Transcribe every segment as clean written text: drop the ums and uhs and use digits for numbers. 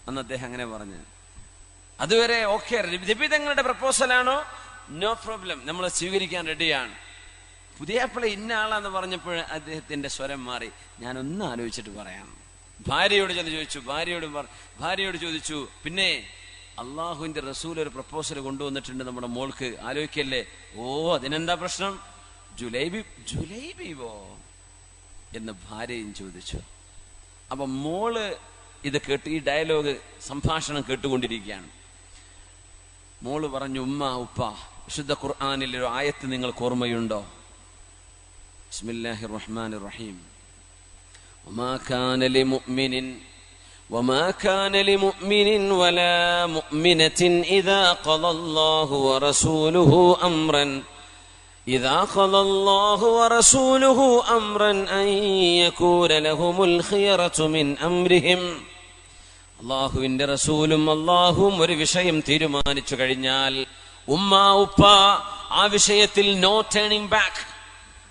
അന്ന് അദ്ദേഹം അങ്ങനെ പറഞ്ഞു. അതുവരെ ഓക്കെ, നിബിതങ്ങളുടെ പ്രപ്പോസലാണോ, നോ പ്രോബ്ലം, നമ്മൾ സ്വീകരിക്കാൻ റെഡിയാണ്. പുതിയാപ്പിള ഇന്ന ആളാന്ന് പറഞ്ഞപ്പോൾ അദ്ദേഹത്തിന്റെ സ്വരം മാറി. ഞാനൊന്ന് ആലോചിച്ചിട്ട് പറയാം. ഭാര്യയോട് ചെന്ന് ചോദിച്ചു. ഭാര്യയോട് ചോദിച്ചു, പിന്നെ അള്ളാഹുവിന്റെ റസൂൽ ഒരു പ്രപ്പോസൽ കൊണ്ടുവന്നിട്ടുണ്ട് നമ്മുടെ മോൾക്ക്, ആലോചിക്കല്ലേ? ഓ, അതിനെന്താ പ്രശ്നം? ജുലൈബിബോ എന്ന് ഭാര്യയും ചോദിച്ചു. അപ്പൊ മോള് ഇത് കേട്ട്, ഈ ഡയലോഗ് സംഭാഷണം കേട്ടുകൊണ്ടിരിക്കുകയാണ്. മോള് പറഞ്ഞു, ഉമ്മ, ഉപ്പ, വിശുദ്ധ ഖുർആനിൽ ഒരു ആയത്ത് നിങ്ങൾക്ക് ഓർമ്മയുണ്ടോ? ബിസ്മില്ലാഹിർ റഹ്മാനിർ റഹീം. وما كان لمؤمن ولا مؤمنة إذا قضى الله ورسوله أمرا أن يكون لهم الخيرة من أمرهم. അള്ളാഹുവിന്റെ റസൂലും അള്ളാഹുവും ഒരു വിഷയം തീരുമാനിച്ചു കഴിഞ്ഞാൽ ഉമ്മ, ഉപ്പ, ആ വിഷയത്തിൽ നോ ടേണിംഗ് ബാക്ക്,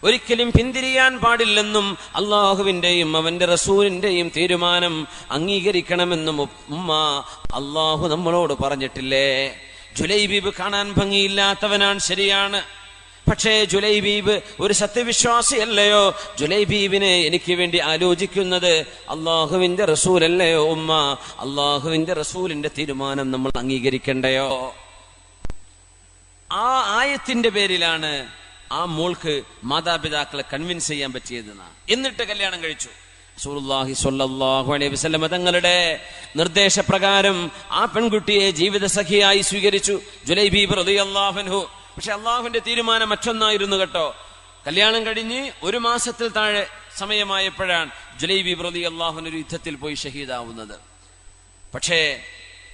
ഒരിക്കലും പിന്തിരിയാൻ പാടില്ലെന്നും അള്ളാഹുവിന്റെയും അവന്റെ റസൂലിന്റെയും തീരുമാനം അംഗീകരിക്കണമെന്നും ഉമ്മ, അള്ളാഹു നമ്മളോട് പറഞ്ഞിട്ടില്ലേ? ജുലൈബീബ് കാണാൻ ഭംഗിയില്ലാത്തവനാണ്, ശരിയാണ്. പക്ഷേ ജുലൈബീബ് ഒരു സത്യവിശ്വാസിയല്ലയോ? ജുലൈബീബിനെ എനിക്ക് വേണ്ടി ആലോചിക്കുന്നത് അള്ളാഹുവിന്റെ റസൂലല്ലയോ ഉമ്മ? അള്ളാഹുവിന്റെ റസൂലിന്റെ തീരുമാനം നമ്മൾ അംഗീകരിക്കണ്ടയോ? ആ ആയത്തിന്റെ പേരിലാണ് ആ മോൾക്ക് മാതാപിതാക്കളെ കൺവിൻസ് ചെയ്യാൻ പറ്റിയതെന്നാ. എന്നിട്ട് കല്യാണം കഴിച്ചു. റസൂലുള്ളാഹി സ്വല്ലല്ലാഹു അലൈഹി വസല്ലം തങ്ങളുടെ നിർദ്ദേശപ്രകാരം ആ പെൺകുട്ടിയെ ജീവിത സഖിയായി സ്വീകരിച്ചു ജുലൈബീബ് റളിയല്ലാഹു അൻഹു. പക്ഷെ അള്ളാഹുവിന്റെ തീരുമാനം മറ്റൊന്നായിരുന്നു കേട്ടോ. കല്യാണം കഴിഞ്ഞ് 1 മാസത്തിൽ താഴെ സമയമായപ്പോഴാണ് ജുലൈബീബ് റളിയല്ലാഹു അൻഹു ഒരു യുദ്ധത്തിൽ പോയി ഷഹീദാവുന്നത്. പക്ഷേ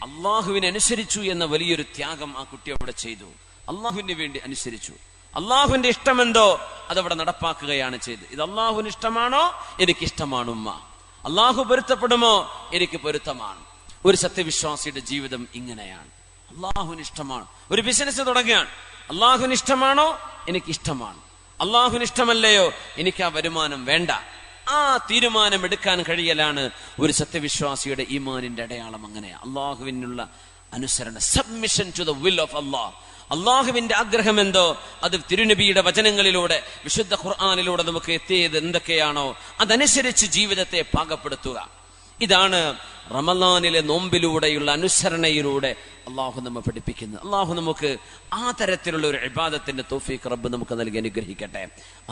അള്ളാഹുവിനെ അനുസരിച്ചു എന്ന വലിയൊരു ത്യാഗം ആ കുട്ടി അവിടെ ചെയ്തു. അള്ളാഹുവിന് വേണ്ടി അനുസരിച്ചു. അള്ളാഹുവിന്റെ ഇഷ്ടമെന്തോ അതവിടെ നടപ്പാക്കുകയാണ് ചെയ്ത്. ഇത് അള്ളാഹുവിന് ഇഷ്ടമാണോ? എനിക്കിഷ്ടമാണ് ഉമ്മ. അള്ളാഹു പൊരുത്തപ്പെടുമോ? എനിക്ക് പൊരുത്തമാണ്. ഒരു സത്യവിശ്വാസിയുടെ ജീവിതം ഇങ്ങനെയാണ്. അള്ളാഹുവിന് ഇഷ്ടമാണ്. ഒരു ബിസിനസ് തുടങ്ങുകയാണ്. അള്ളാഹുവിന് ഇഷ്ടമാണോ? എനിക്കിഷ്ടമാണ്. അള്ളാഹുവിന് ഇഷ്ടമല്ലയോ? എനിക്ക് ആ വരുമാനം വേണ്ട. ആ തീരുമാനം എടുക്കാൻ കഴിയലാണ് ഒരു സത്യവിശ്വാസിയുടെ ഈമാനിന്റെ അടയാളം. അങ്ങനെ അള്ളാഹുവിനുള്ള അനുസരണ, submission to the will of Allah. അള്ളാഹുവിന്റെ ആഗ്രഹം എന്തോ അത് തിരുനബിയുടെ വചനങ്ങളിലൂടെ, വിശുദ്ധ ഖുർആനിലൂടെ നമുക്ക് എത്തിയത് എന്തൊക്കെയാണോ അതനുസരിച്ച് ജീവിതത്തെ പാകപ്പെടുത്തുക. ഇതാണ് റമളാനിലെ നോമ്പിലൂടെയുള്ള അനുസരണയിലൂടെ അള്ളാഹു നമ്മെ പഠിപ്പിക്കുന്നത്. അള്ളാഹു നമുക്ക് ആ തരത്തിലുള്ള ഒരു ഇബാദത്തിന്റെ തൗഫീഖ് റബ്ബ് നമുക്ക് നൽകി അനുഗ്രഹിക്കട്ടെ.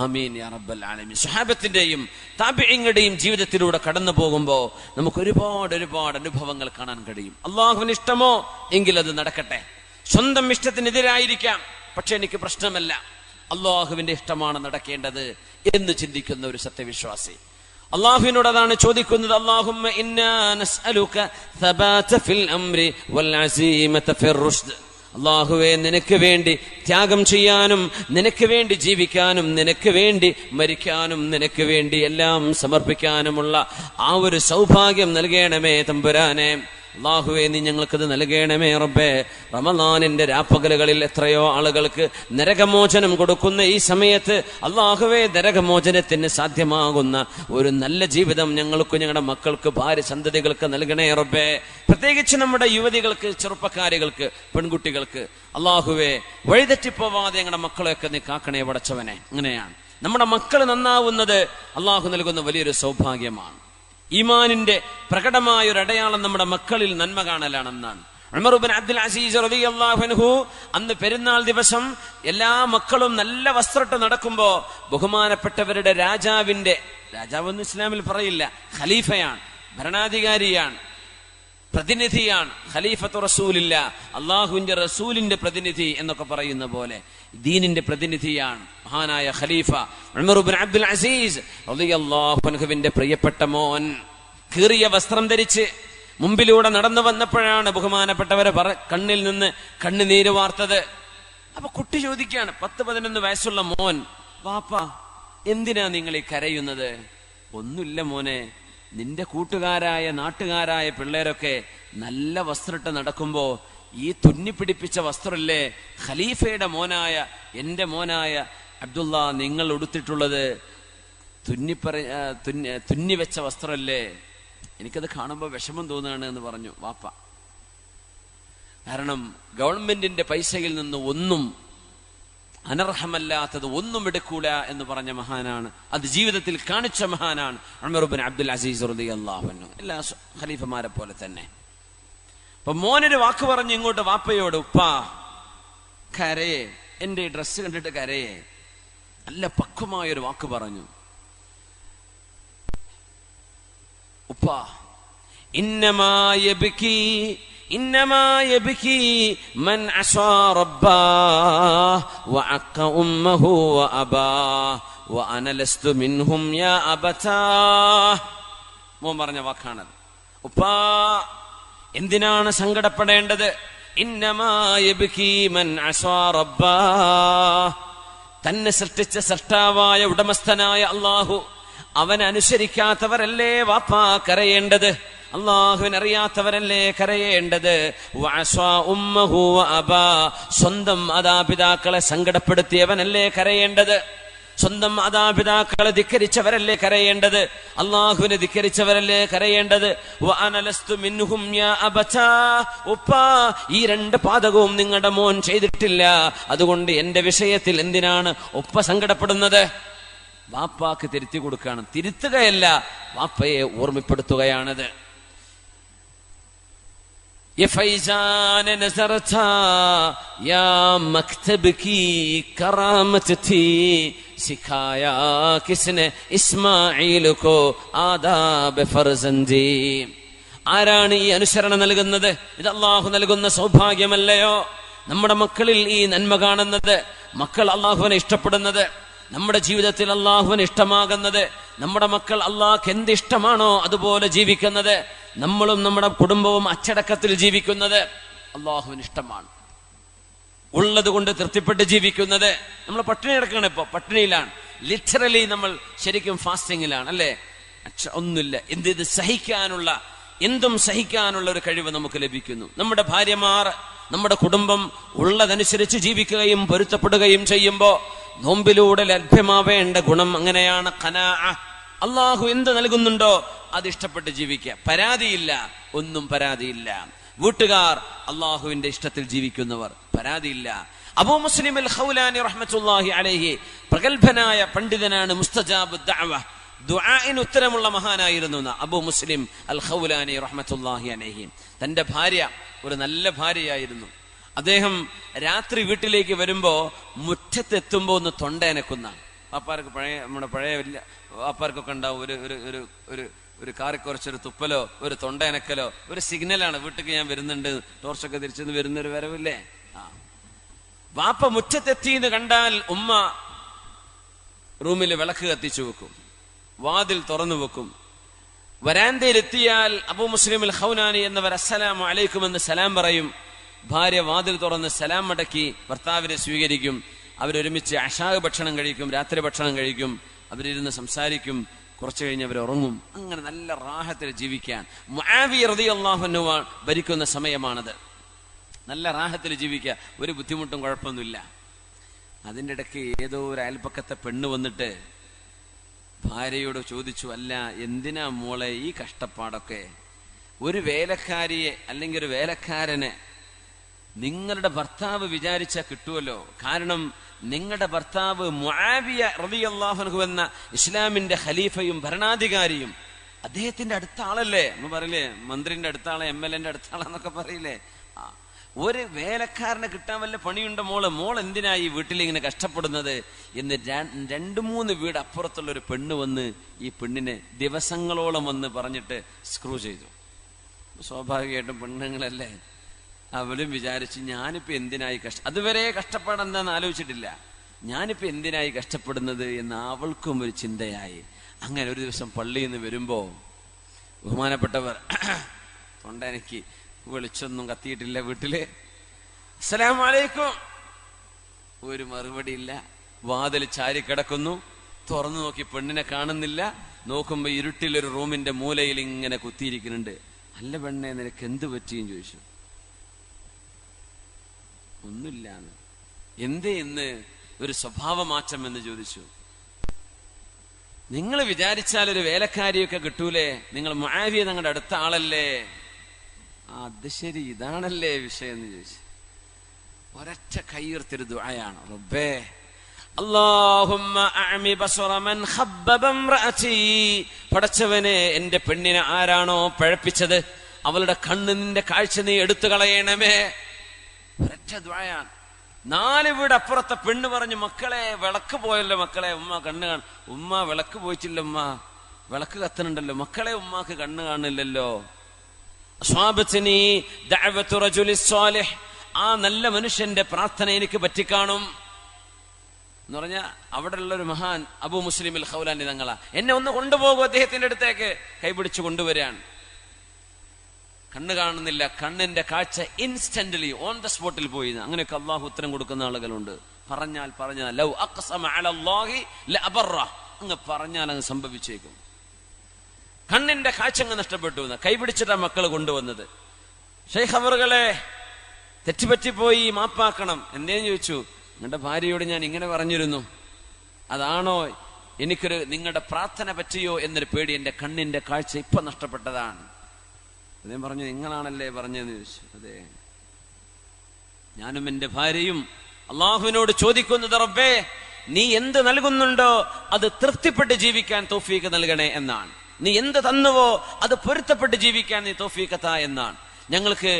ആമീൻ യാ റബ്ബൽ ആലമീൻ. സ്വഹാബത്തിന്റെയും താബിഈങ്ങളുടെയും ജീവിതത്തിലൂടെ കടന്നു പോകുമ്പോൾ നമുക്ക് ഒരുപാട് അനുഭവങ്ങൾ കാണാൻ കഴിയും. അള്ളാഹുവിന് ഇഷ്ടമോ എങ്കിൽ അത് നടക്കട്ടെ. സ്വന്തം ഇഷ്ടത്തിനെതിരായിരിക്കാം, പക്ഷെ എനിക്ക് പ്രശ്നമല്ല, അള്ളാഹുവിന്റെ ഇഷ്ടമാണ് നടക്കേണ്ടത് എന്ന് ചിന്തിക്കുന്ന ഒരു സത്യവിശ്വാസി അള്ളാഹുവിനോട് അതാണ് ചോദിക്കുന്നത്. അല്ലാഹുമ്മ ഇന്നാ നസ്അലുക സബാത ഫിൽ അംരി വൽ അസീമത ഫിർ റുഷ്ദ്. അള്ളാഹുവേ, നിനക്ക് വേണ്ടി ത്യാഗം ചെയ്യാനും നിനക്ക് വേണ്ടി ജീവിക്കാനും നിനക്ക് വേണ്ടി മരിക്കാനും നിനക്ക് വേണ്ടി എല്ലാം സമർപ്പിക്കാനുമുള്ള ആ ഒരു സൗഭാഗ്യം നൽകണമേ തമ്പുരാനെ. അല്ലാഹുവേ, നീ ഞങ്ങൾക്കത് നൽകണമേ റബ്ബേ. റമളാനിന്റെ രാപ്പകലുകളിൽ എത്രയോ ആളുകൾക്ക് നരകമോചനം കൊടുക്കുന്ന ഈ സമയത്ത് അല്ലാഹുവേ, നരകമോചനത്തിന് സാധ്യമാകുന്ന ഒരു നല്ല ജീവിതം ഞങ്ങൾക്കും ഞങ്ങളുടെ മക്കൾക്ക്, ഭാര്യ സന്തതികൾക്ക് നൽകണേ റബ്ബേ. പ്രത്യേകിച്ച് നമ്മുടെ യുവതികൾക്ക്, ചെറുപ്പക്കാരികൾക്ക്, പെൺകുട്ടികൾക്ക് അല്ലാഹുവേ, വഴിതെറ്റിപ്പോവാതെ ഞങ്ങളുടെ മക്കളെയൊക്കെ നീ കാക്കണേ പടച്ചവനെ. അങ്ങനെയാണ് നമ്മുടെ മക്കൾ നന്നാവുന്നത് അല്ലാഹു നൽകുന്ന വലിയൊരു സൗഭാഗ്യമാണ്. ഈമാനിന്റെ പ്രകടമായ ഒരു അടയാളം നമ്മുടെ മക്കളിൽ നന്മ കാണലാണെന്നാണ്. ഉമർ ഇബ്നു അബ്ദുൽ അസീസ് റളിയല്ലാഹു അൻഹു അന്ന് പെരുന്നാൾ ദിവസം എല്ലാ മക്കളും നല്ല വസ്ത്രമിട്ട് നടക്കുമ്പോ ബഹുമാനപ്പെട്ടവരുടെ രാജാവെന്ന് ഇസ്ലാമിൽ പറയില്ല, ഖലീഫയാണ്, ഭരണാധികാരിയാണ്, പ്രതിനിധിയാണ്. ഖലീഫത്തു റസൂലില്ല, അള്ളാഹുവിന്റെ റസൂലിന്റെ പ്രതിനിധി എന്നൊക്കെ പറയുന്ന പോലെ ദീനിന്റെ പ്രതിനിധിയാണ് മഹാനായ ഖലീഫ ഉമർ ഇബ്നു അബ്ദുൽ അസീസ് റളിയല്ലാഹു അൻഹുവിന്റെ പ്രിയപ്പെട്ട മോൻ കീറിയ വസ്ത്രം ധരിച്ച് മുമ്പിലൂടെ നടന്നു വന്നപ്പോഴാണ് ബഹുമാനപ്പെട്ടവരെ കണ്ണിൽ നിന്ന് കണ്ണുനീര് വാർത്തത്. അപ്പൊ കുട്ടി ചോദിക്കുകയാണ്, 10-11 വയസ്സുള്ള മോൻ, പാപ്പ എന്തിനാ നിങ്ങൾ ഈ കരയുന്നത്? ഒന്നുമില്ല മോനെ, നിന്റെ കൂട്ടുകാരായ നാട്ടുകാരായ പിള്ളേരൊക്കെ നല്ല വസ്ത്രമിട്ട് നടക്കുമ്പോ ഈ തുന്നിപ്പിടിപ്പിച്ച വസ്ത്രമല്ലേ ഖലീഫയുടെ മോനായ എന്റെ മോനായ അബ്ദുള്ള നിങ്ങൾ ഉടുത്തിട്ടുള്ളത് തുന്നിവെച്ച വസ്ത്രമല്ലേ? എനിക്കത് കാണുമ്പോൾ വിഷമം തോന്നുകയാണ് എന്ന് പറഞ്ഞു വാപ്പ. കാരണം ഗവൺമെന്റിന്റെ പൈസയിൽ നിന്ന് ഒന്നും അനർഹമല്ലാത്തത് ഒന്നും എടുക്കൂല എന്ന് പറഞ്ഞ മഹാനാണ്. അത് ജീവിതത്തിൽ കാണിച്ച മഹാനാണ് ഉമർ ഇബ്നു അബ്ദുൽ അസീസ് റളിയല്ലാഹു അൻഹു. എല്ലാ ഖലീഫമാരെ പോലെ തന്നെ. അപ്പൊ മോനൊരു വാക്ക് പറഞ്ഞു ഇങ്ങോട്ട് വാപ്പയോട്, ഉപ്പാ കരയെ, എന്റെ ഈ ഡ്രസ്സ് കണ്ടിട്ട് കരയെ. നല്ല പക്വമായൊരു വാക്ക് പറഞ്ഞു. ഉപ്പാ ഇന്നമാ യബ്കി മൻ അസാ റബ്ബാഹ് വഅഖ ഉമ്മഹു വഅബാഹ് വഅന ലസ്തു മിൻഹും യാ അബതാഹ്. മോൻ പറഞ്ഞ വാക്കാണത്. ഉപ്പാ എന്തിനാണ് സങ്കടപ്പെടേണ്ടത്? ഇന്നമാ യബ്കി മൻ അസാ റബ്ബാഹ്. തന്നെ സൃഷ്ടിച്ച സൃഷ്ടാവായ ഉടമസ്ഥനായ അല്ലാഹു, അവനെ അനുസരിക്കാത്തവരല്ലേ വാപ്പാ കരയേണ്ടത്? അള്ളാഹുവിനറിയാത്തവരല്ലേ കരയേണ്ടത്? സ്വന്തം മാതാപിതാക്കളെ സങ്കടപ്പെടുത്തിയവനല്ലേ കരയേണ്ടത്? സ്വന്തം മാതാപിതാക്കളെ ധിക്കരിച്ചവരല്ലേ കരയേണ്ടത്? അള്ളാഹുവിനെ ധിക്കരിച്ചവരല്ലേ കരയേണ്ടത്? ഉപ്പാ ഈ രണ്ട് പാതകവും നിങ്ങളുടെ മോൻ ചെയ്തിട്ടില്ല, അതുകൊണ്ട് എന്റെ വിഷയത്തിൽ എന്തിനാണ് ഉപ്പ സങ്കടപ്പെടുന്നത്? വാപ്പാക്ക് തിരുത്തി കൊടുക്കുകയാണ്, തിരുത്തുകയല്ല, വാപ്പയെ ഓർമ്മപ്പെടുത്തുകയാണത്. ये फैजान नजर था या मकतब की करामत थी, सिखाया किसने इस्माइल को आदाब फर्जंदी. ആരാണ് ഈ അനുസരണം നൽകുന്നത്? ഇത് അള്ളാഹു നൽകുന്ന സൗഭാഗ്യമല്ലയോ? നമ്മുടെ മക്കളിൽ ഈ നന്മ കാണുന്നത്, മക്കൾ അള്ളാഹുവിനെ ഇഷ്ടപ്പെടുന്നത്, നമ്മുടെ ജീവിതത്തിൽ അള്ളാഹുവിന് ഇഷ്ടമാകുന്നത്, നമ്മുടെ മക്കൾ അള്ളാഹ്ക്ക് എന്ത് ഇഷ്ടമാണോ അതുപോലെ ജീവിക്കുന്നത്, നമ്മളും നമ്മുടെ കുടുംബവും അച്ചടക്കത്തിൽ ജീവിക്കുന്നത് അള്ളാഹുവിന് ഇഷ്ടമാണ്. ഉള്ളത് കൊണ്ട് തൃപ്തിപ്പെട്ട് ജീവിക്കുന്നത്. നമ്മൾ പട്ടിണി കിടക്കുകയാണ്, ഇപ്പൊ പട്ടിണിയിലാണ്, ലിറ്ററലി നമ്മൾ ശരിക്കും ഫാസ്റ്റിങ്ങിലാണ് അല്ലേ? ഒന്നുമില്ല, ഇത് സഹിക്കാനുള്ള, എന്തും സഹിക്കാനുള്ള ഒരു കഴിവ് നമുക്ക് ലഭിക്കുന്നു. നമ്മുടെ ഭാര്യമാർ, നമ്മുടെ കുടുംബം ഉള്ളതനുസരിച്ച് ജീവിക്കുകയും പൊരുത്തപ്പെടുകയും ചെയ്യുമ്പോൾ നോമ്പിലൂടെ ലഭ്യമാവേണ്ട ഗുണം അങ്ങനെയാണ് ഖനാഅ. അള്ളാഹു എന്ത് നൽകുന്നുണ്ടോ അത് ഇഷ്ടപ്പെട്ട് ജീവിക്കുക, പരാതിയില്ല, ഒന്നും പരാതിയില്ല. വീട്ടുകാർ അള്ളാഹുവിന്റെ ഇഷ്ടത്തിൽ ജീവിക്കുന്നവർ, പരാതിയില്ല. അബൂ മുസ്ലിം അൽ ഖൗലാനി റഹ്മത്തുള്ളാഹി അലൈഹി പ്രഗൽഭനായ പണ്ഡിതനാണ്, മുസ്തജാബു ദഅവ, ദുആഇന് ഉത്തരമുള്ള മഹാനായിരുന്നു അബൂ മുസ്ലിം അൽ ഖൗലാനി റഹ്മത്തുള്ളാഹി അലൈഹി. തന്റെ ഭാര്യ ഒരു നല്ല ഭാര്യയായിരുന്നു. അദ്ദേഹം രാത്രി വീട്ടിലേക്ക് വരുമ്പോ മുറ്റത്തെത്തുമ്പോ ഒന്ന് തൊണ്ടയനക്കുന്ന, വാപ്പാർക്ക് നമ്മുടെ പഴയ വലിയ വാപ്പാർക്കൊക്കെ ഉണ്ടാവും ഒരു കാറി കുറച്ചൊരു തുപ്പലോ ഒരു തൊണ്ടയനക്കലോ ഒരു സിഗ്നലാണ്, വീട്ടിലേക്ക് ഞാൻ വരുന്നുണ്ട്, ടോർച്ചൊക്കെ തിരിച്ചെന്ന് വരുന്നൊരു വരവില്ലേ. വാപ്പ മുറ്റത്തെത്തിയെന്ന് കണ്ടാൽ ഉമ്മ റൂമിൽ വിളക്ക് കത്തിച്ചു വെക്കും, വാതിൽ തുറന്നു വെക്കും. വരാന്തയിലെത്തിയാൽ അബൂ മുസ്ലിം അൽ ഖൗലാനി എന്നവർ അസ്സലാമു അലൈക്കും എന്ന് സലാം പറയും. ഭാര്യ വാതിൽ തുറന്ന് സലാം മടക്കി ഭർത്താവിനെ സ്വീകരിക്കും. അവരൊരുമിച്ച് അശാ ഭക്ഷണം കഴിക്കും, രാത്രി ഭക്ഷണം കഴിക്കും, അവരിരുന്ന് സംസാരിക്കും. കുറച്ചു കഴിഞ്ഞ് അവർ ഉറങ്ങും. അങ്ങനെ നല്ല റാഹത്തിൽ ജീവിക്കാൻ മുആവിയ റളിയല്ലാഹു അൻഹു ഭരിക്കുന്ന സമയമാണത്. നല്ല റാഹത്തിൽ ജീവിക്കുക, ഒരു ബുദ്ധിമുട്ടും കുഴപ്പമൊന്നുമില്ല. അതിൻ്റെ ഇടയ്ക്ക് ഏതോ ഒരു അയൽപ്പക്കത്തെ പെണ്ണ് വന്നിട്ട് ഭാര്യയോട് ചോദിച്ചു, അല്ല എന്തിനാ മോളെ ഈ കഷ്ടപ്പാടൊക്കെ? ഒരു വേലക്കാരിയെ അല്ലെങ്കിൽ ഒരു വേലക്കാരനെ നിങ്ങളുടെ ഭർത്താവ് വിചാരിച്ചാൽ കിട്ടുമല്ലോ. കാരണം നിങ്ങളുടെ ഭർത്താവ് മുആവിയ റളിയല്ലാഹു അൻഹു എന്ന ഇസ്ലാമിന്റെ ഖലീഫയും ഭരണാധികാരിയും അദ്ദേഹത്തിന്റെ അടുത്ത ആളല്ലേ. നമ്മൾ പറയില്ലേ മന്ത്രിന്റെ അടുത്ത ആളെ, MLA അടുത്ത ആളെന്നൊക്കെ പറയില്ലേ. ഒരു വേലക്കാരനെ കിട്ടാൻ വല്ല പണിയുണ്ടോ മോൾ എന്തിനാ ഈ വീട്ടിൽ ഇങ്ങനെ കഷ്ടപ്പെടുന്നത് എന്ന് 2-3 വീട് അപ്പുറത്തുള്ള ഒരു പെണ്ണ് വന്ന് ഈ പെണ്ണിനെ ദിവസങ്ങളോളം വന്ന് പറഞ്ഞിട്ട് സ്ക്രൂ ചെയ്തു. സ്വാഭാവികമായിട്ടും പെണ്ണുങ്ങളല്ലേ, അവരും വിചാരിച്ചു ഞാനിപ്പോ എന്തിനായി അതുവരെ കഷ്ടപ്പെടെന്താന്ന് ആലോചിച്ചിട്ടില്ല, ഞാനിപ്പോ എന്തിനായി കഷ്ടപ്പെടുന്നത് എന്ന് അവൾക്കും ഒരു ചിന്തയായി. അങ്ങനെ ഒരു ദിവസം പള്ളിയിൽ നിന്ന് വരുമ്പോ ബഹുമാനപ്പെട്ടവർ തൊണ്ടെനിക്ക് വെളിച്ചൊന്നും കത്തിയിട്ടില്ല വീട്ടില്, അസ്സലാമു അലൈക്കും, ഒരു മറുപടി ഇല്ല. വാതിൽ ചാരി കിടക്കുന്നു, തുറന്നു നോക്കി പെണ്ണിനെ കാണുന്നില്ല. നോക്കുമ്പോ ഇരുട്ടിലൊരു റൂമിന്റെ മൂലയിൽ ഇങ്ങനെ കുത്തിയിരിക്കുന്നുണ്ട്. അല്ല പെണ്ണെ നിനക്ക് എന്ത് പറ്റിയെന്ന് ചോദിച്ചു. ഒന്നുമില്ലാന്ന്. എന്തേ ഇന്ന് ഒരു സ്വഭാവ മാറ്റം എന്ന് ചോദിച്ചു. നിങ്ങൾ വിചാരിച്ചാൽ ഒരു വേലക്കാരിയൊക്കെ കിട്ടൂലേ? നിങ്ങൾ മുആവിയ നിങ്ങളുടെ അടുത്ത ആളല്ലേ? അത് ശരി, ഇതാണല്ലേ വിഷയം എന്ന് ചോദിച്ചു. ഒരൊറ്റ കയ്യുയർത്തിയൊരു ദുആയാണ്, റബ്ബേ അല്ലാഹുമ്മ അഅമി ബസറ മൻ ഖബ്ബബ ഇംറഅതി, പടച്ചവനെ എന്റെ പെണ്ണിനെ ആരാണോ പഴപ്പിച്ചത് അവളുടെ കണ്ണ് നിന്റെ കാഴ്ച നീ എടുത്തു കളയണമേ. ഒരൊറ്റ ദുആയാണ്. 4 വീട് അപ്പുറത്തെ പെണ്ണ് പറഞ്ഞു, മക്കളെ വിളക്ക് പോയല്ലോ മക്കളെ, ഉമ്മ കണ്ണ് ഉമ്മ വിളക്ക് പോയിട്ടില്ല, ഉമ്മ വിളക്ക് കത്തുന്നുണ്ടല്ലോ മക്കളെ, ഉമ്മാക്ക് കണ്ണ് കാണില്ലല്ലോ. അസ്വാബത്നി ദഅവതു റജുലി സ്വാലിഹ്, ആ നല്ല മനുഷ്യന്റെ പ്രാർത്ഥന എനിക്ക് പറ്റിക്കാണും എന്ന് പറഞ്ഞ അവിടെ ഉള്ളൊരു മഹാൻ അബൂ മുസ്ലിം അൽ ഖൗലാനി തങ്ങളാ. എന്നെ ഒന്ന് കൊണ്ടുപോകും അദ്ദേഹത്തിന്റെ അടുത്തേക്ക്, കൈപിടിച്ച് കൊണ്ടുവരാൻ. കണ്ണ് കാണുന്നില്ല, കണ്ണിന്റെ കാഴ്ച ഇൻസ്റ്റന്റ്ലി ഓൺ ദ സ്പോട്ടിൽ പോയി. അങ്ങനെയൊക്കെ അള്ളാഹു ഉത്തരം കൊടുക്കുന്ന ആളുകളുണ്ട്. പറഞ്ഞാൽ ലൗ അഖ്സമ അലല്ലാഹി ലഅബറ, അങ്ങ് പറഞ്ഞാൽ അങ്ങ് സംഭവിച്ചേക്കും. കണ്ണിന്റെ കാഴ്ച അങ്ങ് നഷ്ടപ്പെട്ടു. കൈപിടിച്ചിട്ടാ മക്കള് കൊണ്ടുവന്നത്. ശൈഖ് അവറുകളെ തെറ്റുപറ്റിപ്പോയി, മാപ്പാക്കണം. എന്തേന്ന് ചോദിച്ചു. നിങ്ങളുടെ ഭാര്യയോട് ഞാൻ ഇങ്ങനെ പറഞ്ഞിരുന്നു, അതാണോ എനിക്കൊരു നിങ്ങളുടെ പ്രാർത്ഥന പറ്റിയോ എന്നൊരു പേടി, എന്റെ കണ്ണിന്റെ കാഴ്ച ഇപ്പൊ നഷ്ടപ്പെട്ടതാണ്. അദ്ദേഹം പറഞ്ഞു, നിങ്ങളാണല്ലേ പറഞ്ഞതെന്ന് ചോദിച്ചു. അതെ, ഞാനും എന്റെ ഭാര്യയും അള്ളാഹുവിനോട് ചോദിക്കുന്നത്, റബ്ബേ നീ എന്ത് നൽകുന്നുണ്ടോ അത് തൃപ്തിപ്പെട്ട് ജീവിക്കാൻ തൗഫീഖ് നൽകണേ എന്നാണ്. നീ എന്ത് തന്നുവോ അത് പൊരുത്തപ്പെട്ട് ജീവിക്കാൻ നീ തൗഫീഖ് താ എന്നാണ്. ഞങ്ങൾക്ക്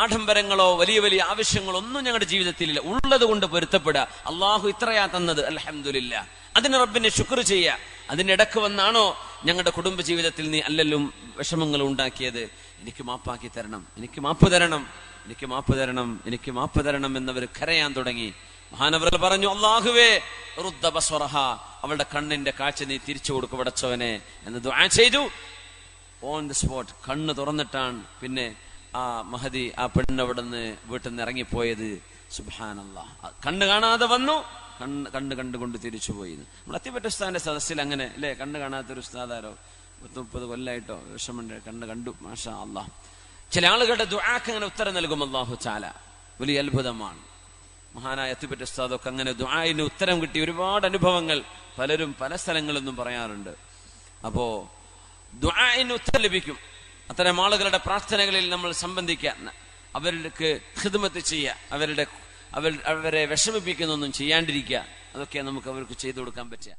ആഡംബരങ്ങളോ വലിയ വലിയ ആവശ്യങ്ങളോ ഒന്നും ഞങ്ങളുടെ ജീവിതത്തിലില്ല. ഉള്ളത് കൊണ്ട് പൊരുത്തപ്പെടുക. അള്ളാഹു ഇത്രയാ തന്നത്, അൽഹംദുലില്ലാ, അതിന് റബ്ബിനെ ശുക്ർ ചെയ്യുക. അതിനിടക്ക് വന്നാണോ ഞങ്ങളുടെ കുടുംബ ജീവിതത്തിൽ നീ അല്ലല്ലും വിഷമങ്ങൾ ഉണ്ടാക്കിയത്? എനിക്ക് മാപ്പാക്കി തരണം, എനിക്ക് മാപ്പ് തരണം, എനിക്ക് മാപ്പ് തരണം, എനിക്ക് മാപ്പ് തരണം എന്നവർ കരയാൻ തുടങ്ങി. മഹാനവർ പറഞ്ഞു, അല്ലാഹുവേ റുദ്ദ ബസ്വറഹ, അവളുടെ കണ്ണിന്റെ കാഴ്ച നീ തിരിച്ചു കൊടുക്കും പടച്ചവനെ എന്ന് ദുആ ചെയ്തു. ഓൺ ദ സ്പോട്ട് കണ്ണ് തുറന്നിട്ടാണ് പിന്നെ ആ മഹദി, ആ പെണ്ണ് അവിടെ നിന്ന് വീട്ടിൽ നിന്ന് ഇറങ്ങിപ്പോയത്. സുബ്ഹാനല്ലാഹ്, കണ്ണ് കാണാതെ വന്നു, കണ്ടുകൊണ്ട് തിരിച്ചുപോയി. നമ്മൾ അത്തിപ്പറ്റ ഉസ്താദിന്റെ സദസ്സിൽ അങ്ങനെ അല്ലെ, കണ്ണ് കാണാത്തൊരു ഉസ്താദാരോ 30 കൊല്ലായിട്ടോ വിഷമുണ്ട്, കണ്ടു മാഷാ അല്ലാഹ്. ചില ആളുകളുടെ ദുആക്ക് അങ്ങനെ ഉത്തരം നൽകും അല്ലാഹു തആല. വലിയ അത്ഭുതമാണ്. മഹാനായ അത്തിപ്പറ്റ ഉസ്താദൊക്കെ അങ്ങനെ ദുആഇന് ഉത്തരം കിട്ടി ഒരുപാട് അനുഭവങ്ങൾ പലരും പല സ്ഥലങ്ങളിൽ നിന്നും പറയാറുണ്ട്. അപ്പോ ദുആഇന് ഉത്തരം ലഭിക്കും. അത്തരം ആളുകളുടെ പ്രാർത്ഥനകളിൽ നമ്മൾ സംബന്ധിക്കുക, അവർക്ക് ഖിദ്മത്ത് ചെയ്യുക, അവരെ വിഷമിപ്പിക്കുന്നൊന്നും ചെയ്യാണ്ടിരിക്കുക. അതൊക്കെ നമുക്ക് അവർക്ക് ചെയ്തു കൊടുക്കാൻ പറ്റുക.